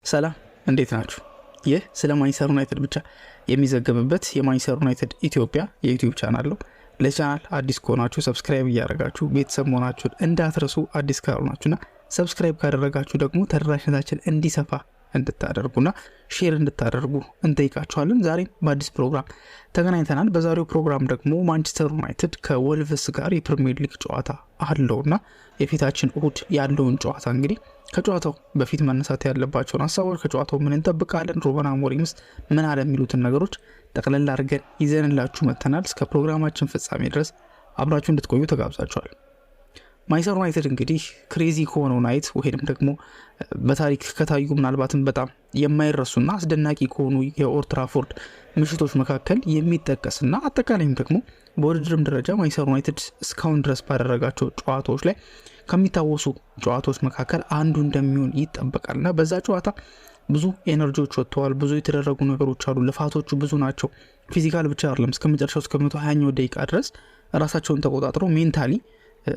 ሰላም እንዴት ናችሁ? ይህ ስለ ማንቸስተር ዩናይትድ ብቻ የሚዘገብበት የማንቸስተር ዩናይትድ ኢትዮጵያ የዩቲዩብ ቻናል ነው። ለቻናል አዲስ ከሆናችሁ ሰብስክራይብ እያደረጋችሁ ቤተሰብ መሆናችሁን እንዳትረሱ። አዲስ ካልሆናችሁና ሰብስክራይብ ካደረጋችሁ ደግሞ ተደራሽነታችን እንዲሰፋ እንድታደርጉና ሼር እንድታደርጉ እንጠይቃችኋለን። ዛሬም በአዲስ ፕሮግራም ተገናኝተናል። በዛሬው ፕሮግራም ደግሞ ማንቸስተር ዩናይትድ ከወልቭስ ጋር የፕሪሚየር ሊግ ጨዋታ አለውና የፊታችን እሁድ ያለውን ጨዋታ እንግዲህ ከጨዋታው በፊት መነሳት ያለባቸውን ሀሳቦች፣ ከጨዋታው ምን እንጠብቃለን፣ ሩበን አሞሪምስ ምን አለ የሚሉትን ነገሮች ጠቅለል አድርገን ይዘንላችሁ መጥተናል። እስከ ፕሮግራማችን ፍጻሜ ድረስ አብራችሁ እንድትቆዩ ተጋብዛችኋል። ማንቸስተር ዩናይትድ እንግዲህ ክሬዚ ከሆነው ናይት ወይም ደግሞ በታሪክ ከታዩ ምናልባትም በጣም የማይረሱና አስደናቂ ከሆኑ የኦልድ ትራፎርድ ምሽቶች መካከል የሚጠቀስና አጠቃላይም ደግሞ በውድድርም ደረጃ ማንቸስተር ዩናይትድ እስካሁን ድረስ ባደረጋቸው ጨዋታዎች ላይ ከሚታወሱ ጨዋታዎች መካከል አንዱ እንደሚሆን ይጠበቃልና በዛ ጨዋታ ብዙ ኤነርጂዎች ወጥተዋል። ብዙ የተደረጉ ነገሮች አሉ። ልፋቶቹ ብዙ ናቸው። ፊዚካል ብቻ አይደለም። እስከ መጨረሻው እስከ 120ኛው ደቂቃ ድረስ ራሳቸውን ተቆጣጥረው ሜንታሊ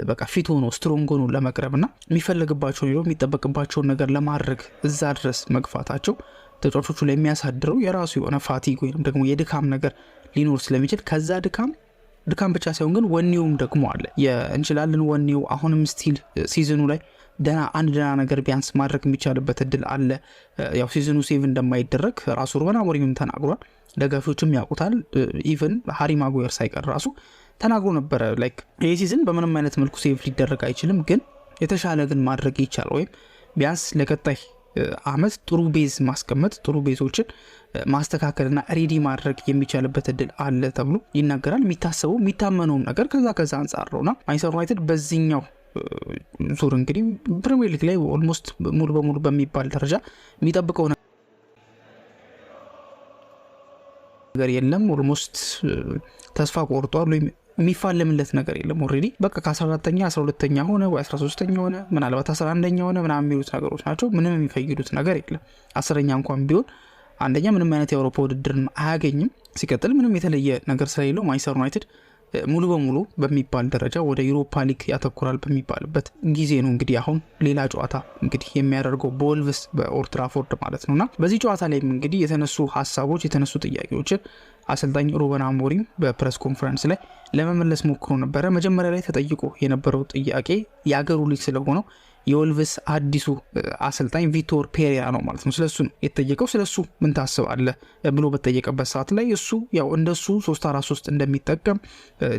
በቃ ፊት ሆኖ ስትሮንግ ሆኖ ለመቅረብና የሚፈልግባቸውን ይለው የሚጠበቅባቸውን ነገር ለማድረግ እዛ ድረስ መግፋታቸው ተጫዋቾቹ ላይ የሚያሳድረው የራሱ የሆነ ፋቲግ ወይም ደግሞ የድካም ነገር ሊኖር ስለሚችል ከዛ ድካም ብቻ ሳይሆን ግን ወኔውም ደግሞ አለ። የእንችላለን ወኔው አሁንም ስቲል ሲዝኑ ላይ ደና ነገር ቢያንስ ማድረግ የሚቻልበት እድል አለ። ያው ሲዝኑ ሴቭ እንደማይደረግ ራሱ ሩበን አሞሪም ተናግሯል። ደጋፊዎችም ያውቁታል። ኢቨን ሃሪ ማጓየር ሳይቀር ራሱ ተናግሮ ነበረ። ላይክ ይህ ሲዝን በምንም አይነት መልኩ ሴቭ ሊደረግ አይችልም፣ ግን የተሻለ ግን ማድረግ ይቻላል። ወይም ቢያንስ ለቀጣይ አመት ጥሩ ቤዝ ማስቀመጥ፣ ጥሩ ቤዞችን ማስተካከልና ሬዲ ማድረግ የሚቻልበት እድል አለ ተብሎ ይናገራል። የሚታሰበው የሚታመነውም ነገር ከዛ አንጻር ነውና ማንቸስተር ዩናይትድ በዚህኛው ዙር እንግዲህ ፕሪሚየር ሊግ ላይ ኦልሞስት ሙሉ በሙሉ በሚባል ደረጃ የሚጠብቀው ነገር የለም። ኦልሞስት ተስፋ ቆርጧል ወይም የሚፋለምለት ነገር የለም። ኦልሬዲ በቃ ከ14ኛ 12ኛ ሆነ ወይ 13ኛ ሆነ ምናልባት 11ኛ ሆነ ምናምን የሚሉት ነገሮች ናቸው። ምንም የሚፈይዱት ነገር የለም። 10ኛ እንኳን ቢሆን አንደኛ ምንም አይነት የአውሮፓ ውድድርን አያገኝም። ሲቀጥል ምንም የተለየ ነገር ስለሌለው ማንቸስተር ዩናይትድ ሙሉ በሙሉ በሚባል ደረጃ ወደ ዩሮፓ ሊግ ያተኩራል በሚባልበት ጊዜ ነው እንግዲህ አሁን ሌላ ጨዋታ እንግዲህ የሚያደርገው በወልቭስ በኦልድ ትራፎርድ ማለት ነውና በዚህ ጨዋታ ላይ እንግዲህ የተነሱ ሀሳቦች የተነሱ ጥያቄዎችን አሰልጣኝ ሩበን አሞሪም በፕሬስ ኮንፈረንስ ላይ ለመመለስ ሞክሮ ነበረ። መጀመሪያ ላይ ተጠይቆ የነበረው ጥያቄ የአገሩ ልጅ ስለሆነው የወልቭስ አዲሱ አሰልጣኝ ቪቶር ፔሬራ ነው ማለት ነው። ስለሱ ነው የተጠየቀው። ስለሱ ምን ታስባለህ ብሎ በተጠየቀበት ሰዓት ላይ እሱ ያው እንደሱ 3-4-3 እንደሚጠቀም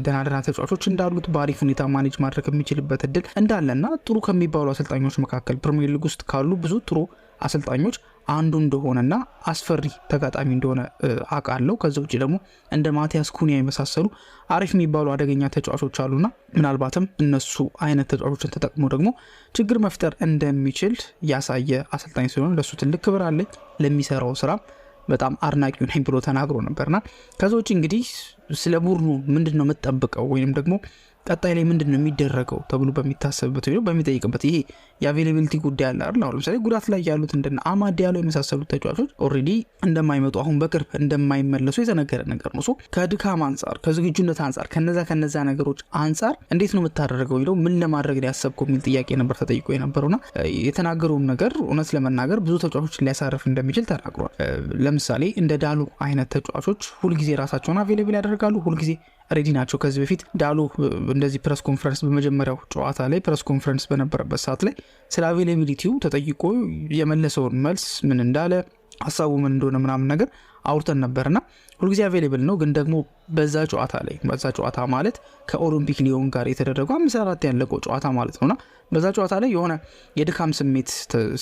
ደናደና ተጫዋቾች እንዳሉት በአሪፍ ሁኔታ ማኔጅ ማድረግ የሚችልበት እድል እንዳለና ጥሩ ከሚባሉ አሰልጣኞች መካከል ፕሪሚየር ሊግ ውስጥ ካሉ ብዙ ጥሩ አሰልጣኞች አንዱ እንደሆነና አስፈሪ ተጋጣሚ እንደሆነ አውቃለሁ። ከዛ ውጭ ደግሞ እንደ ማቲያስ ኩኒያ የመሳሰሉ አሪፍ የሚባሉ አደገኛ ተጫዋቾች አሉና ምናልባትም እነሱ አይነት ተጫዋቾችን ተጠቅሞ ደግሞ ችግር መፍጠር እንደሚችል ያሳየ አሰልጣኝ ስለሆነ ለሱ ትልቅ ክብር አለኝ፣ ለሚሰራው ስራ በጣም አድናቂው ነኝ ብሎ ተናግሮ ነበርና ከዛ ውጭ እንግዲህ ስለ ቡድኑ ምንድነው የምትጠብቀው ወይም ደግሞ ቀጣይ ላይ ምንድነው የሚደረገው ተብሎ በሚታሰብበት ወይ በሚጠይቅበት ይሄ የአቬሌቢሊቲ ጉዳይ አለ አይደል? አሁን ለምሳሌ ጉዳት ላይ ያሉት እንደነ አማድ ያለው የመሳሰሉት ተጫዋቾች ኦሬዲ እንደማይመጡ አሁን በቅርብ እንደማይመለሱ የተነገረ ነገር ነው። ከድካም አንጻር ከዝግጁነት አንጻር ከነዛ ነገሮች አንጻር እንዴት ነው የምታደርገው ይለው ምን ለማድረግ ያሰብከው የሚል ጥያቄ ነበር ተጠይቆ የነበረውና የተናገረው ነገር እውነት ለመናገር ብዙ ተጫዋቾችን ሊያሳርፍ እንደሚችል ተናግሯል። ለምሳሌ እንደ ዳሉ አይነት ተጫዋቾች ሁልጊዜ ራሳቸውን አቬሌብል ያደርጋሉ፣ ሁልጊዜ ሬዲ ናቸው። ከዚህ በፊት ዳሉ እንደዚህ ፕሬስ ኮንፈረንስ በመጀመሪያው ጨዋታ ላይ ፕሬስ ኮንፈረንስ በነበረበት ሰዓት ላይ ስለ አቬሌቢሊቲው ተጠይቆ የመለሰውን መልስ ምን እንዳለ ሀሳቡ ምን እንደሆነ ምናምን ነገር አውርተን ነበርና ሁልጊዜ አቬሌብል ነው። ግን ደግሞ በዛ ጨዋታ ማለት ከኦሎምፒክ ሊዮን ጋር የተደረገው 5-4 ያለቀው ጨዋታ ማለት ነውና በዛ ጨዋታ ላይ የሆነ የድካም ስሜት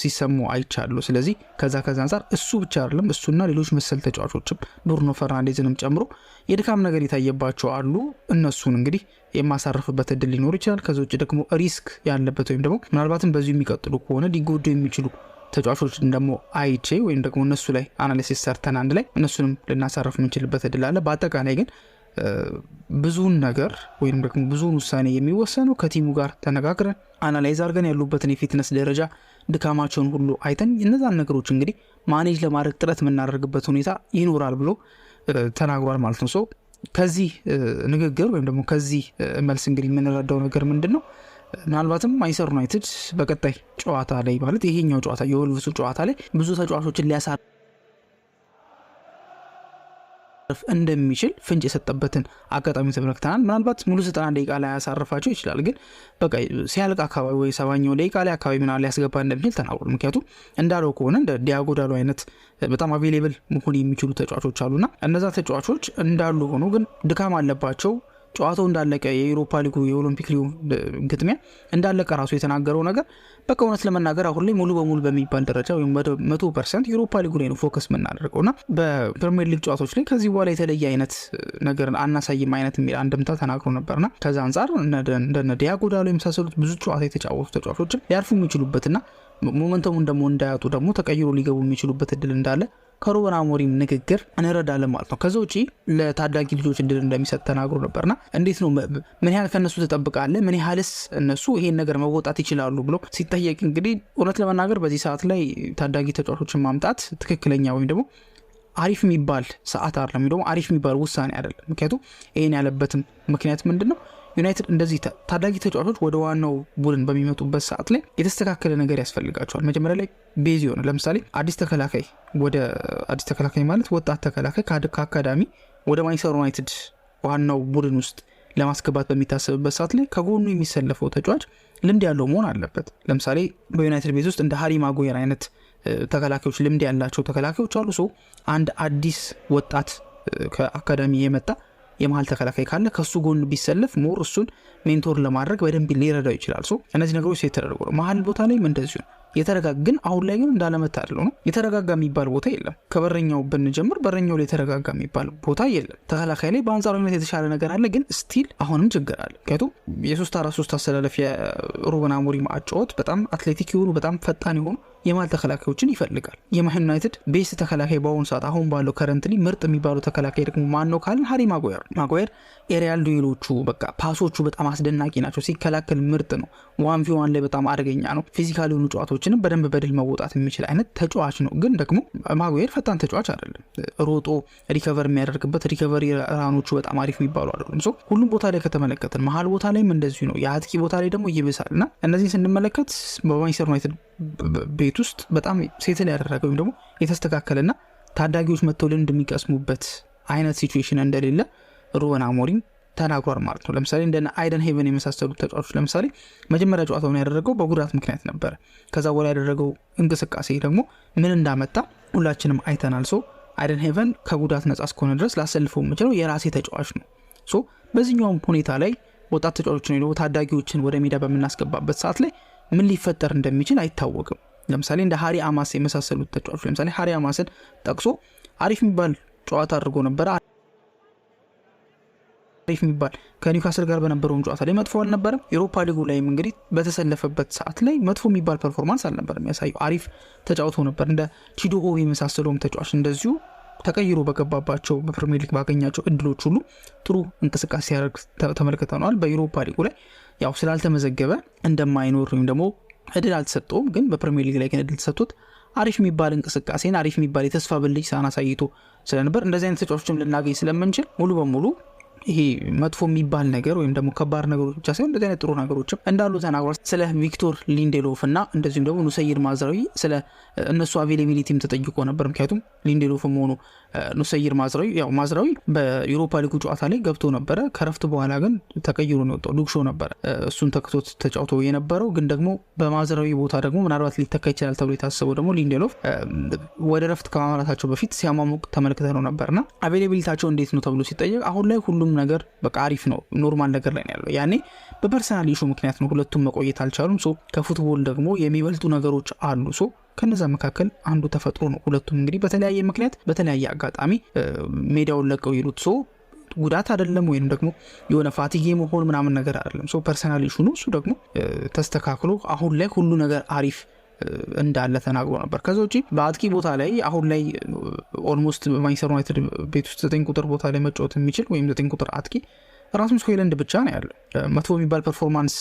ሲሰሙ አይቻለሁ። ስለዚህ ከዛ አንጻር እሱ ብቻ አይደለም እሱና ሌሎች መሰል ተጫዋቾችም ብሩኖ ፈርናንዴዝንም ጨምሮ የድካም ነገር የታየባቸው አሉ። እነሱን እንግዲህ የማሳረፍበት እድል ሊኖር ይችላል። ከዛ ውጭ ደግሞ ሪስክ ያለበት ወይም ደግሞ ምናልባትም በዚሁ የሚቀጥሉ ከሆነ ሊጎዱ የሚችሉ ተጫዋቾችን ደግሞ አይቼ ወይም ደግሞ እነሱ ላይ አናሊሲስ ሰርተን አንድ ላይ እነሱንም ልናሳረፍ የምንችልበት እድል አለ። በአጠቃላይ ግን ብዙውን ነገር ወይም ደግሞ ብዙውን ውሳኔ የሚወሰነው ከቲሙ ጋር ተነጋግረን አናላይዝ አድርገን ያሉበትን የፊትነስ ደረጃ ድካማቸውን ሁሉ አይተን እነዛን ነገሮች እንግዲህ ማኔጅ ለማድረግ ጥረት የምናደርግበት ሁኔታ ይኖራል ብሎ ተናግሯል ማለት ነው። ከዚህ ንግግር ወይም ደግሞ ከዚህ መልስ እንግዲህ የምንረዳው ነገር ምንድን ነው? ምናልባትም ማንቸስተር ዩናይትድ በቀጣይ ጨዋታ ላይ ማለት ይሄኛው ጨዋታ የወልቭሱ ጨዋታ ላይ ብዙ ተጫዋቾችን ሊያሳርፍ እንደሚችል ፍንጭ የሰጠበትን አጋጣሚ ተመልክተናል። ምናልባት ሙሉ 90 ደቂቃ ላይ ያሳርፋቸው ይችላል፣ ግን በቃ ሲያልቅ አካባቢ ወይ 70ኛው ደቂቃ ላይ አካባቢ ምናምን ሊያስገባ እንደሚችል ተናግሯል። ምክንያቱም እንዳለው ከሆነ እንደ ዲያጎ ዳሎ አይነት በጣም አቬሌብል መሆን የሚችሉ ተጫዋቾች አሉና እነዛ ተጫዋቾች እንዳሉ ሆኖ ግን ድካም አለባቸው። ጨዋታው እንዳለቀ የዩሮፓ ሊጉ የኦሎምፒክ ሊጉ ግጥሚያ እንዳለቀ ራሱ የተናገረው ነገር በቃ እውነት ለመናገር አሁን ላይ ሙሉ በሙሉ በሚባል ደረጃ ወይም 100% ዩሮፓ ሊጉ ላይ ነው ፎከስ የምናደርገውና በፕሪሚየር ሊግ ጨዋታዎች ላይ ከዚህ በኋላ የተለየ አይነት ነገር አናሳይም አይነት የሚል አንድምታ ተናግሮ ነበርና ከዛ አንጻር እንደነ ዲያጎ ዳሎ የመሳሰሉት ብዙ ጨዋታ የተጫወቱ ተጫዋቾችን ሊያርፉ የሚችሉበትና ሞመንተሙን ደግሞ እንዳያጡ ደግሞ ተቀይሮ ሊገቡ የሚችሉበት እድል እንዳለ ከሩበን አሞሪም ንግግር እንረዳለን ማለት ነው። ከዛ ውጪ ለታዳጊ ልጆች እድል እንደሚሰጥ ተናግሮ ነበርና እንዴት ነው ምን ያህል ከነሱ ተጠብቃለህ፣ ምን ያህልስ እነሱ ይሄን ነገር መወጣት ይችላሉ ብሎ ሲጠየቅ እንግዲህ እውነት ለመናገር በዚህ ሰዓት ላይ ታዳጊ ተጫዋቾችን ማምጣት ትክክለኛ ወይም ደግሞ አሪፍ የሚባል ሰዓት አይደለም፣ ደግሞ አሪፍ የሚባል ውሳኔ አይደለም። ምክንያቱም ይሄን ያለበትም ምክንያት ምንድነው ዩናይትድ እንደዚህ ታዳጊ ተጫዋቾች ወደ ዋናው ቡድን በሚመጡበት ሰዓት ላይ የተስተካከለ ነገር ያስፈልጋቸዋል። መጀመሪያ ላይ ቤዝ ሆነ ለምሳሌ አዲስ ተከላካይ ማለት ወጣት ተከላካይ ከአካዳሚ ወደ ማንቸስተር ዩናይትድ ዋናው ቡድን ውስጥ ለማስገባት በሚታሰብበት ሰዓት ላይ ከጎኑ የሚሰለፈው ተጫዋች ልምድ ያለው መሆን አለበት። ለምሳሌ በዩናይትድ ቤዝ ውስጥ እንደ ሃሪ ማጉዌር አይነት ተከላካዮች ልምድ ያላቸው ተከላካዮች አሉ። ሰው አንድ አዲስ ወጣት ከአካዳሚ የመጣ የመሃል ተከላካይ ካለ ከሱ ጎን ቢሰለፍ ሞር እሱን ሜንቶር ለማድረግ በደንብ ሊረዳው ይችላል። እነዚህ ነገሮች የተደረጉ ነው። መሃል ቦታ ላይ እንደዚሁ የተረጋጋ ግን አሁን ላይ ግን እንዳለመታደል ነው የተረጋጋ የሚባል ቦታ የለም። ከበረኛው ብንጀምር በረኛው ላይ የተረጋጋ የሚባል ቦታ የለም። ተከላካይ ላይ በአንጻራዊነት የተሻለ ነገር አለ፣ ግን ስቲል አሁንም ችግር አለ። ምክንያቱም የ3-4-3 አሰላለፍ የሩበን አሞሪም አጨዋወት በጣም አትሌቲክ የሆኑ በጣም ፈጣን የሆኑ የመሃል ተከላካዮችን ይፈልጋል። የማን ዩናይትድ ቤስት ተከላካይ በአሁኑ ሰዓት አሁን ባለው ከረንትሊ ምርጥ የሚባለው ተከላካይ ደግሞ ማን ነው ካልን ሃሪ ማጓየር ኤሪያል ዱዌሎቹ በቃ ፓሶቹ በጣም አስደናቂ ናቸው። ሲከላከል ምርጥ ነው። 1v1 ላይ በጣም አደገኛ ነው። ፊዚካሊ የሆኑ ጨዋታዎችንም በደንብ በድል መወጣት የሚችል አይነት ተጫዋች ነው። ግን ደግሞ ማጓየር ፈጣን ተጫዋች አይደለም። ሮጦ ሪከቨር የሚያደርግበት ሪከቨሪ ራኖቹ በጣም አሪፍ የሚባሉ አይደሉም። ሁሉም ቦታ ላይ ከተመለከትን መሀል ቦታ ላይም እንደዚሁ ነው። የአጥቂ ቦታ ላይ ደግሞ ይብሳልና እነዚህን ስንመለከት በማንቸስተር ዩናይትድ ቤት ውስጥ በጣም ሴትል ያደረገ ወይም ደግሞ የተስተካከለና ታዳጊዎች መጥተው ልምድ የሚቀስሙበት አይነት ሲቹዌሽን እንደሌለ ሩበን አሞሪም ተናግሯል ማለት ነው። ለምሳሌ እንደና አይደን ሄቨን የመሳሰሉት ተጫዋቾች ለምሳሌ መጀመሪያ ጨዋታውን ያደረገው በጉዳት ምክንያት ነበር። ከዛ በኋላ ያደረገው እንቅስቃሴ ደግሞ ምን እንዳመጣ ሁላችንም አይተናል። አይደን ሄቨን ከጉዳት ነጻ እስከሆነ ድረስ ላሰልፈው የምችለው የራሴ ተጫዋች ነው። በዚህኛውም ሁኔታ ላይ ወጣት ተጫዋቾችን ወይ ታዳጊዎችን ወደ ሜዳ በምናስገባበት ሰዓት ላይ ምን ሊፈጠር እንደሚችል አይታወቅም። ለምሳሌ እንደ ሃሪ አማስ የመሳሰሉት ተጫዋቾች ለምሳሌ ሃሪ አማስን ጠቅሶ አሪፍ የሚባል ጨዋታ አድርጎ ነበር። አሪፍ የሚባል ከኒውካስል ጋር በነበረው ጨዋታ ላይ መጥፎ አልነበረም። ዩሮፓ ሊጉ ላይም እንግዲህ በተሰለፈበት ሰዓት ላይ መጥፎ የሚባል ፐርፎርማንስ አልነበረም ያሳየው። አሪፍ ተጫውቶ ነበር። እንደ ቺዶሆ የመሳሰለውም ተጫዋች እንደዚሁ ተቀይሮ በገባባቸው በፕሪሚየር ሊግ ባገኛቸው እድሎች ሁሉ ጥሩ እንቅስቃሴ ያደርግ ተመልክተናል። በዩሮፓ ሊጉ ላይ ያው ስላልተመዘገበ እንደማይኖር ወይም ደግሞ እድል አልተሰጠውም፣ ግን በፕሪሚየር ሊግ ላይ ግን እድል ተሰጥቶት አሪፍ የሚባል እንቅስቃሴን አሪፍ የሚባል የተስፋ ብልጭ ሳና ሳይቶ ስለነበር እንደዚህ አይነት ተጫዋቾችም ልናገኝ ስለምንችል ሙሉ በሙሉ ይሄ መጥፎ የሚባል ነገር ወይም ደግሞ ከባድ ነገሮች ብቻ ሳይሆን እንደዚህ አይነት ጥሩ ነገሮችም እንዳሉ ተናግሯል። ስለ ቪክቶር ሊንዴሎፍ እና እንደዚሁም ደግሞ ኑሰይር ማዝራዊ ስለ እነሱ አቬሌቢሊቲም ተጠይቆ ነበር። ምክንያቱም ሊንዴሎፍም ሆኖ ኑሰይር ማዝራዊ በዩሮፓ ሊጉ ጨዋታ ላይ ገብቶ ነበረ። ከረፍት በኋላ ግን ተቀይሮ ነው የወጣው። ሉክሾ ነበረ እሱን ተክቶት ተጫውቶ የነበረው። ግን ደግሞ በማዝራዊ ቦታ ደግሞ ምናልባት ሊተካ ይችላል ተብሎ የታሰበው ደግሞ ሊንዴሎፍ ወደ ረፍት ከማምራታቸው በፊት ሲያሟሙቅ ተመልክተ ነው ነበርና አቬሌቢሊታቸው እንዴት ነው ተብሎ ሲጠየቅ አሁን ላይ ሁሉም ነገር በቃ አሪፍ ነው፣ ኖርማል ነገር ላይ ነው ያለው። ያኔ በፐርሰናል ኢሹ ምክንያት ነው ሁለቱም መቆየት አልቻሉም። ከፉትቦል ደግሞ የሚበልጡ ነገሮች አሉ። ከነዛ መካከል አንዱ ተፈጥሮ ነው። ሁለቱም እንግዲህ በተለያየ ምክንያት በተለያየ አጋጣሚ ሜዳውን ለቀው ይሉት ጉዳት አይደለም ወይም ደግሞ የሆነ ፋቲጌ መሆን ምናምን ነገር አይደለም። ፐርሰናል ኢሹ ነው። እሱ ደግሞ ተስተካክሎ አሁን ላይ ሁሉ ነገር አሪፍ እንዳለ ተናግሮ ነበር። ከዛ ውጪ በአጥቂ ቦታ ላይ አሁን ላይ ኦልሞስት በማንቸስተር ዩናይትድ ቤት ውስጥ 9 ቁጥር ቦታ ላይ መጫወት የሚችል ወይም 9 ቁጥር አጥቂ ራስሙስ ሆይለንድ ብቻ ነው ያለው። መጥፎ የሚባል ፐርፎርማንስ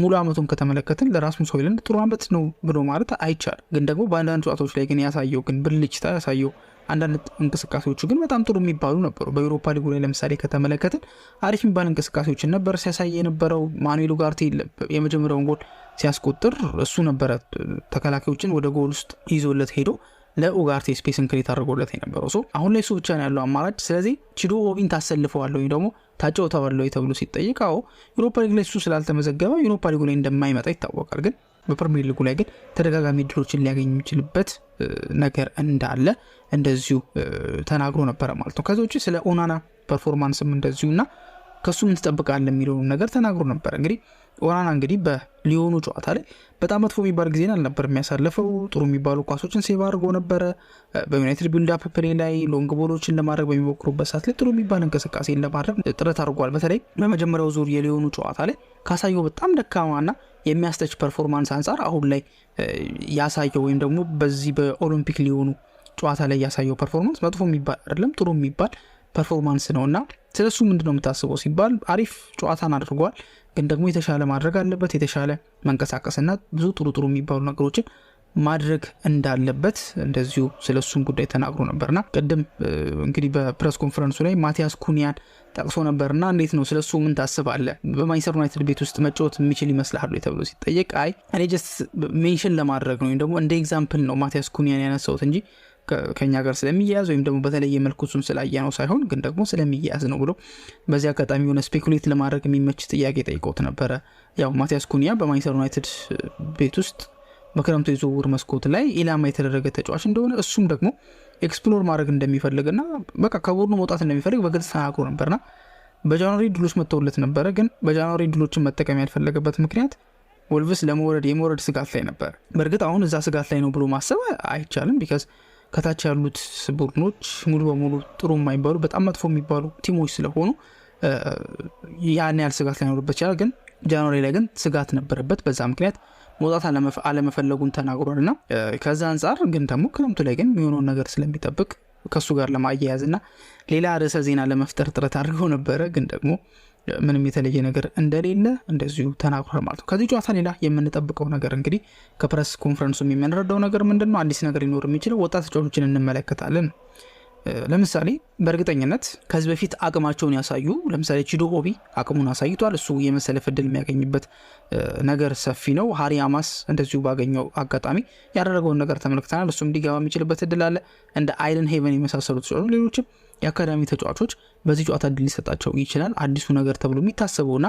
ሙሉ አመቱን ከተመለከትን ለራስሙስ ሆይለንድ ጥሩ አመት ነው ብሎ ማለት አይቻልም። ግን ደግሞ በአንዳንድ ጨዋታዎች ላይ ግን ያሳየው ግን ብልጭታ ያሳየው አንዳንድ እንቅስቃሴዎቹ ግን በጣም ጥሩ የሚባሉ ነበሩ። በዩሮፓ ሊጉ ላይ ለምሳሌ ከተመለከትን አሪፍ የሚባል እንቅስቃሴዎችን ነበር ሲያሳይ የነበረው። ማኑኤል ኡጋርቴ የመጀመሪያውን ጎል ሲያስቆጥር እሱ ነበረ ተከላካዮችን ወደ ጎል ውስጥ ይዞለት ሄዶ ለኡጋርቴ ስፔስን ክሬት አድርጎለት የነበረው። አሁን ላይ እሱ ብቻ ነው ያለው አማራጭ። ስለዚህ ቺዶ ኦቢን ታሰልፈዋለሁ ወይ ደግሞ ታጫውተዋለሁ ተብሎ ሲጠይቅ አዎ ዩሮፓ ሊግ ላይ እሱ ስላልተመዘገበ ዩሮፓ ሊጉ ላይ እንደማይመጣ ይታወቃል። ግን በፕሪሚየር ሊጉ ላይ ግን ተደጋጋሚ እድሎችን ሊያገኝ የሚችልበት ነገር እንዳለ እንደዚሁ ተናግሮ ነበረ ማለት ነው። ከዛ ውጪ ስለ ኦናና ፐርፎርማንስም እንደዚሁና ከሱ ምን ትጠብቃለህ የሚለውን ነገር ተናግሮ ነበር። እንግዲህ ኦናና እንግዲህ በሊዮኑ ጨዋታ ላይ በጣም መጥፎ የሚባል ጊዜን አልነበር የሚያሳልፈው። ጥሩ የሚባሉ ኳሶችን ሴቭ አድርጎ ነበረ። በዩናይትድ ቢልድ አፕ ፕሌይ ላይ ሎንግ ቦሎችን ለማድረግ በሚሞክሩበት ሰዓት ላይ ጥሩ የሚባል እንቅስቃሴን ለማድረግ ጥረት አድርጓል። በተለይ በመጀመሪያው ዙር የሊዮኑ ጨዋታ ላይ ካሳየው በጣም ደካማና የሚያስተች ፐርፎርማንስ አንጻር አሁን ላይ ያሳየው ወይም ደግሞ በዚህ በኦሎምፒክ ሊዮኑ ጨዋታ ላይ ያሳየው ፐርፎርማንስ መጥፎ የሚባል አይደለም፣ ጥሩ የሚባል ፐርፎርማንስ ነውና ስለሱ ምንድነው የምታስበው ሲባል አሪፍ ጨዋታን አድርጓል። ግን ደግሞ የተሻለ ማድረግ አለበት፣ የተሻለ መንቀሳቀስና ብዙ ጥሩ የሚባሉ ነገሮችን ማድረግ እንዳለበት እንደዚሁ ስለሱም ጉዳይ ተናግሮ ነበርና ቅድም እንግዲህ በፕሬስ ኮንፈረንሱ ላይ ማቲያስ ኩኒያን ጠቅሶ ነበርና እንዴት ነው ስለሱ ምን ታስባለህ? በማንቸስተር ዩናይትድ ቤት ውስጥ መጫወት የሚችል ይመስልሃል ተብሎ ሲጠየቅ አይ እኔ ጀስት ሜንሽን ለማድረግ ነው ወይም ደግሞ እንደ ኤግዛምፕል ነው ማቲያስ ኩኒያን ያነሳሁት እንጂ ከኛ ጋር ስለሚያያዝ ወይም ደግሞ በተለየ መልኩ እሱን ስላየ ነው ሳይሆን ግን ደግሞ ስለሚያያዝ ነው ብሎ በዚህ አጋጣሚ የሆነ ስፔኩሌት ለማድረግ የሚመች ጥያቄ ጠይቆት ነበረ። ያው ማቲያስ ኩኒያ በማንቸስተር ዩናይትድ ቤት ውስጥ በክረምቱ የዝውውር መስኮት ላይ ኢላማ የተደረገ ተጫዋች እንደሆነ እሱም ደግሞ ኤክስፕሎር ማድረግ እንደሚፈልግና በቃ ከቡድኑ መውጣት እንደሚፈልግ በግልጽ ተናግሮ ነበርና በጃንዋሪ ድሎች መተውለት ነበረ። ግን በጃንዋሪ ድሎችን መጠቀም ያልፈለገበት ምክንያት ወልቭስ የመውረድ ስጋት ላይ ነበር። በእርግጥ አሁን እዛ ስጋት ላይ ነው ብሎ ማሰብ አይቻልም። ቢካዝ ከታች ያሉት ቡድኖች ሙሉ በሙሉ ጥሩ የማይባሉ በጣም መጥፎ የሚባሉ ቲሞች ስለሆኑ ያን ያህል ስጋት ላይኖርበት ይችላል። ግን ጃንዋሪ ላይ ግን ስጋት ነበረበት። በዛ ምክንያት መውጣት አለመፈለጉን ተናግሯልና ከዛ አንጻር ግን ደግሞ ክረምቱ ላይ ግን የሚሆነውን ነገር ስለሚጠብቅ ከሱ ጋር ለማያያዝና ሌላ ርዕሰ ዜና ለመፍጠር ጥረት አድርገው ነበረ። ግን ደግሞ ምንም የተለየ ነገር እንደሌለ እንደዚሁ ተናግሯል ማለት ነው። ከዚህ ጨዋታ ሌላ የምንጠብቀው ነገር እንግዲህ ከፕሬስ ኮንፈረንሱ የምንረዳው ነገር ምንድነው? አዲስ ነገር ሊኖር የሚችለው ወጣት ተጫዋቾችን እንመለከታለን። ለምሳሌ በእርግጠኝነት ከዚህ በፊት አቅማቸውን ያሳዩ ለምሳሌ ቺዶ ኦቢ አቅሙን አሳይቷል። እሱ የመሰለፍ እድል የሚያገኝበት ነገር ሰፊ ነው። ሃሪ አማስ እንደዚሁ ባገኘው አጋጣሚ ያደረገውን ነገር ተመልክተናል። እሱም እንዲገባ የሚችልበት እድል አለ። እንደ አይደን ሄቨን የመሳሰሉት ተጫዋቾች ሌሎችም የአካዳሚ ተጫዋቾች በዚህ ጨዋታ እድል ሊሰጣቸው ይችላል። አዲሱ ነገር ተብሎ የሚታሰበውና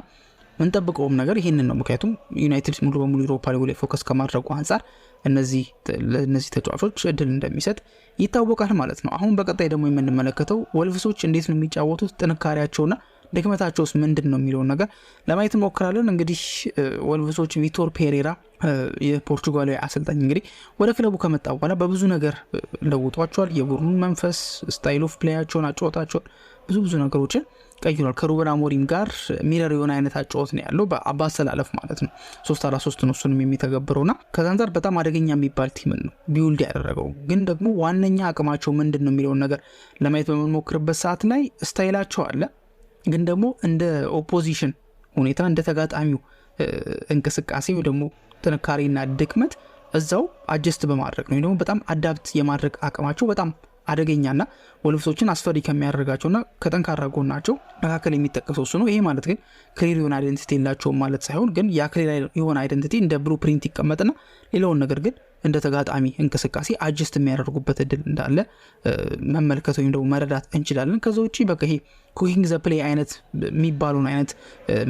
ምንጠብቀውም ነገር ይሄንን ነው። ምክንያቱም ዩናይትድ ሙሉ በሙሉ ዩሮፓ ሊግ ላይ ፎከስ ከማድረጉ አንጻር እነዚህ ተጫዋቾች እድል እንደሚሰጥ ይታወቃል ማለት ነው። አሁን በቀጣይ ደግሞ የምንመለከተው ወልቭሶች እንዴት ነው የሚጫወቱት፣ ጥንካሬያቸውና ድክመታቸውስ ምንድን ነው የሚለውን ነገር ለማየት እንሞክራለን። እንግዲህ ወልቭሶች ቪቶር ፔሬራ የፖርቹጋላዊ አሰልጣኝ እንግዲህ ወደ ክለቡ ከመጣ በኋላ በብዙ ነገር ለውጧቸዋል። የቡድኑን መንፈስ፣ ስታይል ኦፍ ፕሌያቸውን፣ አጫወታቸውን ብዙ ነገሮችን ቀይሯል። ከሩበን አሞሪም ጋር ሚረር የሆነ አይነት አጫወት ነው ያለው በአባሰላለፍ ማለት ነው። 3-4-3 ነው እሱንም የሚተገብረውና ከዛ አንጻር በጣም አደገኛ የሚባል ቲም ነው ቢውልድ ያደረገው። ግን ደግሞ ዋነኛ አቅማቸው ምንድን ነው የሚለውን ነገር ለማየት በምንሞክርበት ሰዓት ላይ ስታይላቸው አለ። ግን ደግሞ እንደ ኦፖዚሽን ሁኔታ እንደ ተጋጣሚው እንቅስቃሴ ወይ ደግሞ ጥንካሬና ድክመት እዛው አጀስት በማድረግ ነው ደግሞ በጣም አዳፕት የማድረግ አቅማቸው በጣም አደገኛና ወልቭሶችን አስፈሪ ከሚያደርጋቸውና ከጠንካራ ጎናቸው መካከል የሚጠቀሰው እሱ ነው። ይሄ ማለት ግን ክሊር የሆነ አይደንቲቲ የላቸውም ማለት ሳይሆን ግን ያ ክሊር የሆነ አይደንቲቲ እንደ ብሉ ፕሪንት ይቀመጥና ሌላውን ነገር ግን እንደ ተጋጣሚ እንቅስቃሴ አጀስት የሚያደርጉበት እድል እንዳለ መመልከት ወይም ደግሞ መረዳት እንችላለን። ከዛ ውጪ በቃ ይሄ ኩኪንግ ዘ ፕሌይ አይነት የሚባለውን አይነት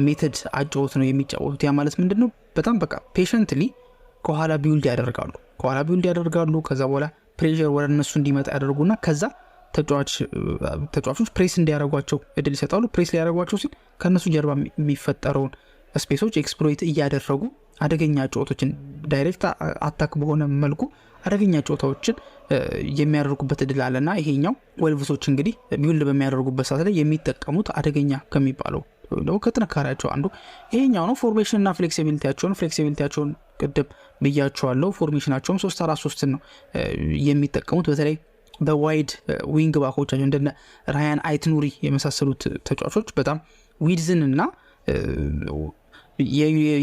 ሜተድ አጫወት ነው የሚጫወቱት። ያ ማለት ምንድነው? በጣም በቃ ፔሸንትሊ ከኋላ ቢውልድ ያደርጋሉ። ከዛ በኋላ ፕሬሸር ወደ እነሱ እንዲመጣ ያደርጉና ከዛ ተጫዋቾች ፕሬስ እንዲያደርጓቸው እድል ይሰጣሉ። ፕሬስ ሊያደርጓቸው ሲል ከእነሱ ጀርባ የሚፈጠረውን ስፔሶች ኤክስፕሎይት እያደረጉ አደገኛ ጨዋታዎችን ዳይሬክት አታክ በሆነ መልኩ አደገኛ ጨዋታዎችን የሚያደርጉበት እድል አለና ይሄኛው ወልቭሶች እንግዲህ ቢውልድ በሚያደርጉበት ሰዓት ላይ የሚጠቀሙት አደገኛ ከሚባለው ነው ከጥንካሬያቸው አንዱ ይሄኛው ነው። ፎርሜሽን እና ፍሌክሲቢሊቲያቸውን ቅድም ብያቸዋለሁ። ፎርሜሽናቸውም 3-4-3 ነው የሚጠቀሙት። በተለይ በዋይድ ዊንግ ባኮቻቸው እንደነ ራያን አይትኑሪ የመሳሰሉት ተጫዋቾች በጣም ዊድዝን እና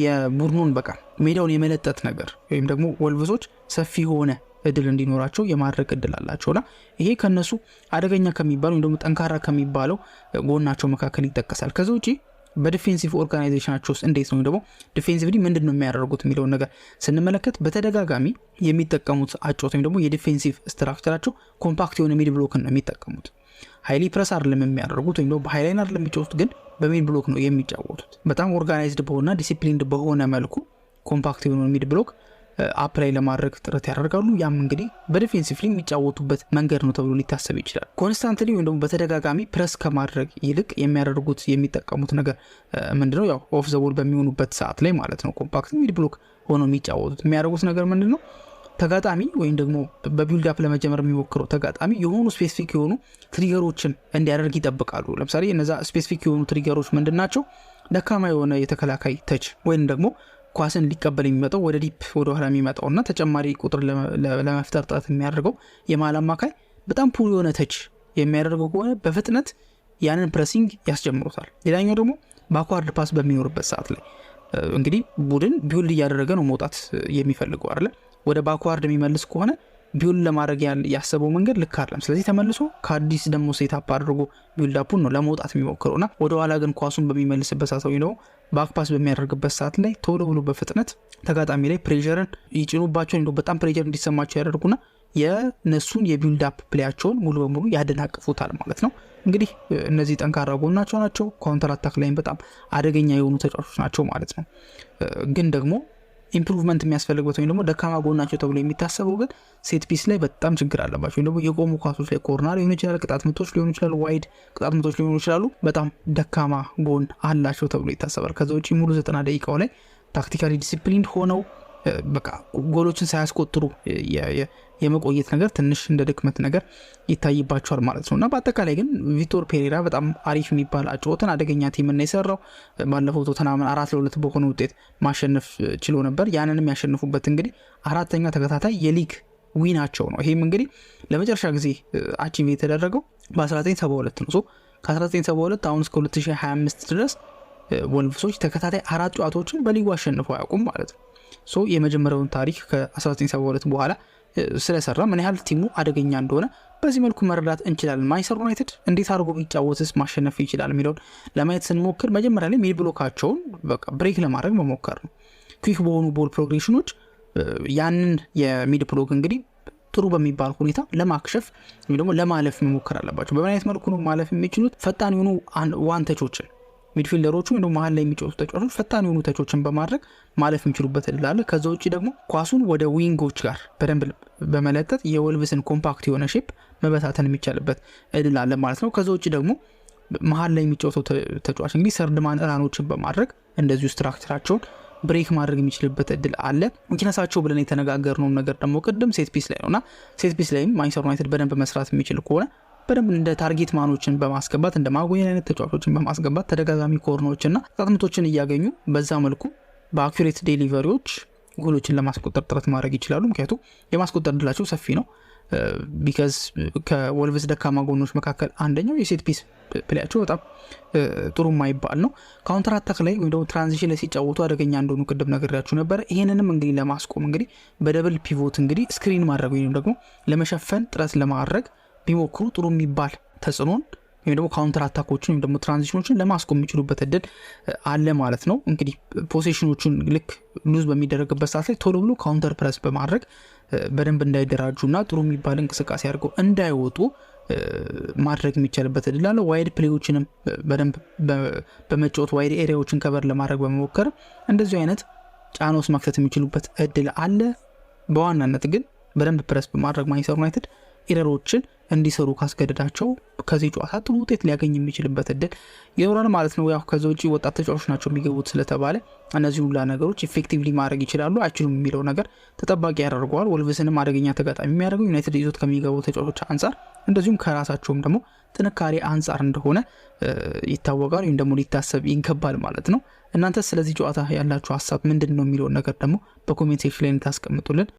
የቡድኑን በቃ ሜዳውን የመለጠት ነገር ወይም ደግሞ ወልቭሶች ሰፊ ሆነ እድል እንዲኖራቸው የማድረግ እድል አላቸውና ይሄ ከነሱ አደገኛ ከሚባለው ወይም ደግሞ ጠንካራ ከሚባለው ጎናቸው መካከል ይጠቀሳል። ከዛ ውጪ በዲፌንሲቭ ኦርጋናይዜሽናቸው ውስጥ እንዴት ነው ደግሞ ዲፌንሲቭሊ ምንድነው የሚያደርጉት የሚለውን ነገር ስንመለከት በተደጋጋሚ የሚጠቀሙት አጨዋወት ወይም ደግሞ የዲፌንሲቭ ስትራክቸራቸው ኮምፓክት የሆነ ሚድ ብሎክ ነው የሚጠቀሙት። ሃይሊ ፕረስ አይደለም የሚያደርጉት ወይም ደግሞ በሃይላይን አይደለም የሚጫወቱት፣ ግን በሚድ ብሎክ ነው የሚጫወቱት። በጣም ኦርጋናይዝድ በሆነና ዲሲፕሊንድ በሆነ መልኩ ኮምፓክት የሆነ ሚድ ብሎክ አፕላይ ለማድረግ ጥረት ያደርጋሉ። ያም እንግዲህ በዲፌንሲቭሊ የሚጫወቱበት መንገድ ነው ተብሎ ሊታሰብ ይችላል። ኮንስታንትሊ ወይም ደግሞ በተደጋጋሚ ፕረስ ከማድረግ ይልቅ የሚያደርጉት የሚጠቀሙት ነገር ምንድነው? ያው ኦፍ ዘ ቦል በሚሆኑበት ሰዓት ላይ ማለት ነው ኮምፓክት ሚድ ብሎክ ሆኖ የሚጫወቱት የሚያደርጉት ነገር ምንድነው? ተጋጣሚ ወይም ደግሞ በቢልድ አፕ ለመጀመር የሚሞክረው ተጋጣሚ የሆኑ ስፔሲፊክ የሆኑ ትሪገሮችን እንዲያደርግ ይጠብቃሉ። ለምሳሌ እነዛ ስፔሲፊክ የሆኑ ትሪገሮች ምንድናቸው? ደካማ የሆነ የተከላካይ ተች ወይም ደግሞ ኳስን ሊቀበል የሚመጣው ወደ ዲፕ ወደ ኋላ የሚመጣውና ተጨማሪ ቁጥር ለመፍጠር ጥረት የሚያደርገው የመሃል አማካይ በጣም ፑል የሆነ ተች የሚያደርገው ከሆነ በፍጥነት ያንን ፕሬሲንግ ያስጀምሩታል። ሌላኛው ደግሞ ባክዋርድ ፓስ በሚኖርበት ሰዓት ላይ እንግዲህ ቡድን ቢውልድ እያደረገ ነው መውጣት የሚፈልገው አይደለ? ወደ ባክዋርድ የሚመልስ ከሆነ ቢውልድ ለማድረግ ያሰበው መንገድ ልክ አይደለም። ስለዚህ ተመልሶ ከአዲስ ደግሞ ሴታፕ አድርጎ ቢውልድ አፑን ነው ለመውጣት የሚሞክረውና ወደ ኋላ ግን ኳሱን በሚመልስበት ሰዓት ነው ባክ ፓስ በሚያደርግበት ሰዓት ላይ ቶሎ ብሎ በፍጥነት ተጋጣሚ ላይ ፕሬሸርን ይጭኑባቸው እንደው በጣም ፕሬሸር እንዲሰማቸው ያደርጉና የነሱን የቢልድ አፕ ፕሌያቸውን ሙሉ በሙሉ ያደናቅፉታል ማለት ነው። እንግዲህ እነዚህ ጠንካራ ጎናቸው ናቸው። ካውንተር አታክ ላይ በጣም አደገኛ የሆኑ ተጫዋቾች ናቸው ማለት ነው። ግን ደግሞ ኢምፕሩቭመንት የሚያስፈልግበት ወይም ደግሞ ደካማ ጎናቸው ተብሎ የሚታሰበው ግን ሴት ፒስ ላይ በጣም ችግር አለባቸው። ወይም ደግሞ የቆሙ ኳሶች ላይ ኮርነር ሊሆን ይችላል፣ ቅጣት ምቶች ሊሆኑ ይችላሉ፣ ዋይድ ቅጣት ምቶች ሊሆኑ ይችላሉ። በጣም ደካማ ጎን አላቸው ተብሎ ይታሰባል። ከዛ ውጪ ሙሉ 90 ደቂቃው ላይ ታክቲካሊ ዲሲፕሊንድ ሆነው በቃ ጎሎችን ሳያስቆጥሩ የመቆየት ነገር ትንሽ እንደ ድክመት ነገር ይታይባቸዋል ማለት ነው። እና በአጠቃላይ ግን ቪክቶር ፔሬራ በጣም አሪፍ የሚባል አጨዋወትን አደገኛ ቲም እና የሰራው ባለፈው ቶተንሃምን 4-2 በሆነ ውጤት ማሸነፍ ችሎ ነበር። ያንንም ያሸንፉበት እንግዲህ አራተኛ ተከታታይ የሊግ ዊናቸው ነው። ይሄም እንግዲህ ለመጨረሻ ጊዜ አቺቭ የተደረገው በ1972 ነው። ከ1972 አሁን እስከ 2025 ድረስ ወልቭሶች ተከታታይ 4 ጨዋታዎችን በሊጉ አሸንፈው አያውቁም ማለት ነው። የመጀመሪያውን ታሪክ ከ1972 በኋላ ስለሰራ ምን ያህል ቲሙ አደገኛ እንደሆነ በዚህ መልኩ መረዳት እንችላለን። ማንቸስተር ዩናይትድ እንዴት አድርጎ ቢጫወትስ ማሸነፍ ይችላል የሚለውን ለማየት ስንሞክር መጀመሪያ ላይ ሚድ ብሎካቸውን በቃ ብሬክ ለማድረግ መሞከር ነው። ኩዊክ በሆኑ ቦል ፕሮግሬሽኖች ያንን የሚድ ብሎክ እንግዲህ ጥሩ በሚባል ሁኔታ ለማክሸፍ ወይም ደግሞ ለማለፍ መሞከር አለባቸው። በምን አይነት መልኩ ነው ማለፍ የሚችሉት? ፈጣን የሆኑ ዋን ተቾችን ሚድፊልደሮቹ ወይም መሀል ላይ የሚጫወቱ ተጫዋቾች ፈጣን የሆኑ ተቾችን በማድረግ ማለፍ የሚችሉበት እድል አለ። ከዛ ውጪ ደግሞ ኳሱን ወደ ዊንጎች ጋር በደንብ በመለጠጥ የወልቭስን ኮምፓክት የሆነ ሼፕ መበታተን የሚቻልበት እድል አለ ማለት ነው። ከዛ ውጪ ደግሞ መሀል ላይ የሚጫወተው ተጫዋች እንግዲህ ሰርድማን ራኖችን በማድረግ እንደዚሁ ስትራክቸራቸውን ብሬክ ማድረግ የሚችልበት እድል አለ። ዊክነሳቸው ብለን የተነጋገርነው ነገር ደግሞ ቅድም ሴት ፒስ ላይ ነውና ሴት ፒስ ላይም ማንቸስተር ዩናይትድ በደንብ መስራት የሚችል ከሆነ በደንብ እንደ ታርጌት ማኖችን በማስገባት እንደ ማጉየን አይነት ተጫዋቾችን በማስገባት ተደጋጋሚ ኮርኖችና ቅጣት እያገኙ በዛ መልኩ በአኩሬት ዴሊቨሪዎች ጎሎችን ለማስቆጠር ጥረት ማድረግ ይችላሉ። ምክንያቱም የማስቆጠር እድላቸው ሰፊ ነው። ቢካዝ ከወልቭስ ደካማ ጎኖች መካከል አንደኛው የሴት ፒስ ፕሌያቸው በጣም ጥሩ የማይባል ነው። ካውንተር አታክ ላይ ወይም ደግሞ ትራንዚሽን ላይ ሲጫወቱ አደገኛ እንደሆኑ ቅድም ነግሬያችሁ ነበር። ይሄንንም እንግዲህ ለማስቆም እንግዲህ በደብል ፒቮት እንግዲህ ስክሪን ማድረግ ወይም ደግሞ ለመሸፈን ጥረት ለማድረግ ቢሞክሩ ጥሩ የሚባል ተጽዕኖን ወይም ደግሞ ካውንተር አታኮችን ወይም ደግሞ ትራንዚሽኖችን ለማስቆም የሚችሉበት እድል አለ ማለት ነው። እንግዲህ ፖሴሽኖቹን ልክ ሉዝ በሚደረግበት ሰዓት ላይ ቶሎ ብሎ ካውንተር ፕረስ በማድረግ በደንብ እንዳይደራጁና ጥሩ የሚባል እንቅስቃሴ አድርገው እንዳይወጡ ማድረግ የሚቻልበት እድል አለ። ዋይድ ፕሌዎችንም በደንብ በመጫወት ዋይድ ኤሪያዎችን ከበር ለማድረግ በመሞከር እንደዚሁ አይነት ጫና ውስጥ መክተት የሚችሉበት እድል አለ። በዋናነት ግን በደንብ ፕረስ በማድረግ ማንቸስተር ዩናይትድ ኤረሮችን እንዲሰሩ ካስገደዳቸው ከዚህ ጨዋታ ጥሩ ውጤት ሊያገኝ የሚችልበት እድል ይኖራል ማለት ነው። ያው ከዛ ውጪ ወጣት ተጫዋቾች ናቸው የሚገቡት ስለተባለ እነዚህ ሁላ ነገሮች ኢፌክቲቭሊ ማድረግ ይችላሉ አይችሉም የሚለው ነገር ተጠባቂ ያደርገዋል። ወልቭስንም አደገኛ ተጋጣሚ የሚያደርገው ዩናይትድ ይዞት ከሚገቡ ተጫዋቾች አንጻር እንደዚሁም ከራሳቸውም ደግሞ ጥንካሬ አንጻር እንደሆነ ይታወቃል ወይም ደግሞ ሊታሰብ ይገባል ማለት ነው። እናንተ ስለዚህ ጨዋታ ያላችሁ ሀሳብ ምንድን ነው የሚለውን ነገር ደግሞ በኮሜንት ሴክሽን ላይ ታስቀምጡልን።